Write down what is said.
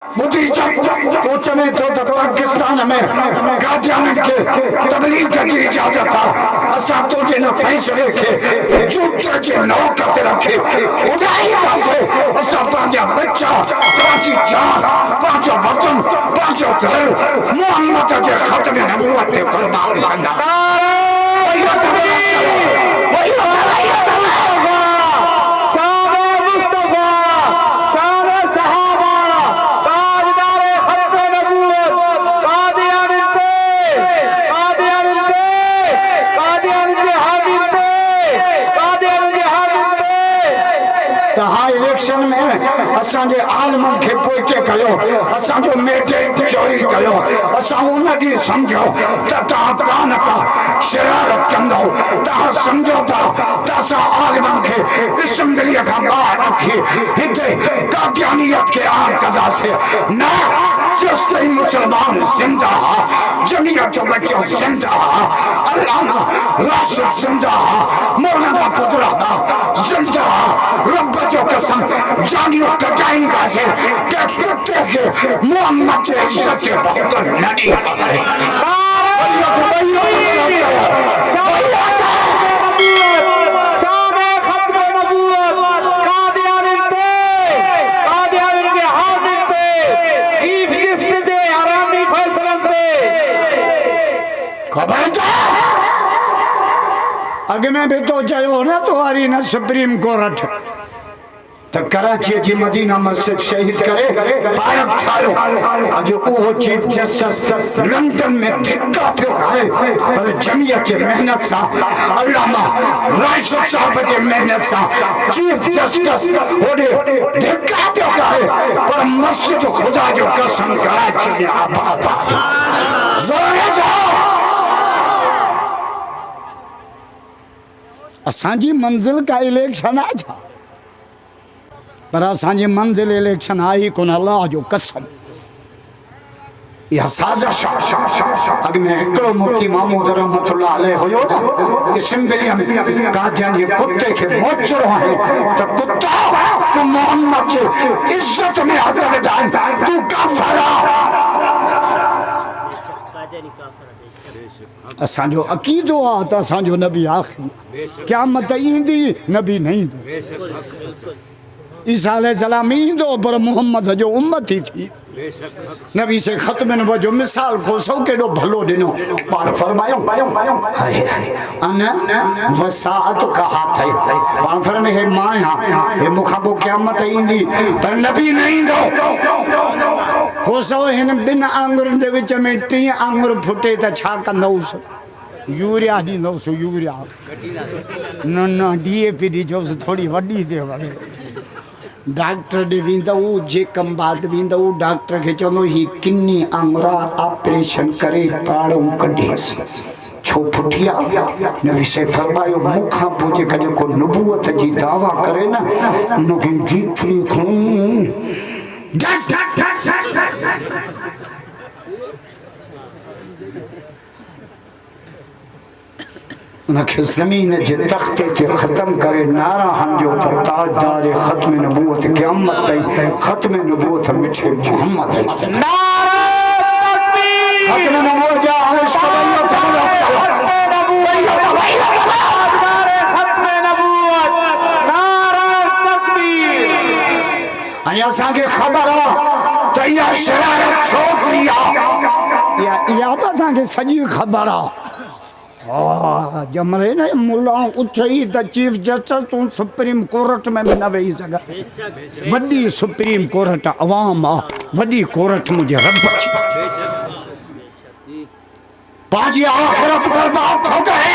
बुद्धि तो चले तो पाकिस्तान में कादियान के तबलीग की इजाजत था असा तो जिन फैसले के जूते जे नौ करते रखे उड़ाई से असा पांजा बच्चा पांची जान पांचो वतन पांचो घर मोहम्मद के खत्म नबूवत के कुर्बान करना असांजे आलमन खे पोइते कयो असांजो मेटे चोरी कयो असां उनजी समझो त तव्हां कान का शरारत कंदो तव्हां समझो था त असां आलमन खे इसमगलीअ खां ॿाहिरि रखी हिते कादियानियत खे आन कंदासीं न जस्ते मुसलमान जिंदा जमीयत जो बच्चो जिंदा अल्लामा राशिद जिंदा मौलाना फुदरा जिंदा रब जो कसम जानियो कटाएंगा से क्या कुत्ते के मोहम्मद के इज्जत के बहुत नहीं अगे में भी तो चयो ना तुम्हारी न सुप्रीम कोर्ट तो कराची जी मदीना मस्जिद शहीद करे भारत छाड़ो अज वो चीफ जस्टिस लंदन में धिक्का पियो खाए पर जमीयत की मेहनत सा अल्लामा राशिद साहब की मेहनत सा चीफ जस्टिस होडे धिक्का पियो खाए पर मस्जिद खुदा जो कसम कराची में आबाद जोरे से असांजी मंजिल का इलेक्शन आ था पर असांजी मंजिल इलेक्शन आई कोन अल्लाह जो कसम यह साजिश अग में एकड़ो मुफ्ती महमूद रहमतुल्लाह अलैह होयो ना असेंबली में कादियानी कुत्ते के मोचरो है तो कुत्ता तू मोहम्मद के इज्जत में हक विधान तू काफिर असांजो अकीदो आ त असांजो नबी आखिरी क़यामत ईंदी नबी नहीं ईसा अलैहिस्सलाम ईंदो पर मोहम्मद जो उम्मती थी नबी से खत्म न जो मिसाल को सौ केडो भलो दिनो पाण फरमायो अन वसात कहा थे पाण फरमाए हे माया हे मुखाबो क़यामत ईंदी पर नबी नहीं दो कोसो हिन बिन आंगुरन दे विच में 3 आंगुर फुटे त छा कंदौस यूरिया दींदौस यूरिया न डीएपी दीजोस थोड़ी वडी दे वणे डॉक्टर ॾे वेंदव जे कम बाद वेंदव डॉक्टर खे चवंदो ही किन्नी आंगुरा ऑपरेशन करे पाड़ो कढेस छो फुटिया नबी से फरमायो मुखा पूजे कॾहिं को नबूवत जी दावा करे न उनखे जीतरी खून उनके जमीन जे तख्ते के खत्म करे नारा हंजो तो ताजदार खत्म नबूवत क़यामत ताईं खत्म नबूवत मिठे मोहम्मद है नारा तकबीर खत्म नबूवत जा इश्क वल्लत खत्म नबूवत नारा तकबीर अया सागे खबर तो या शरारत छोकरिया या तो सागे सजी खबर जमरे ने मुल्ला उठई द चीफ जस्टिस तू सुप्रीम कोर्ट में भी न वेही सगा वडी सुप्रीम कोर्ट अवाम वडी कोर्ट मुझे रब पाजी आखिरत बर्बाद हो गए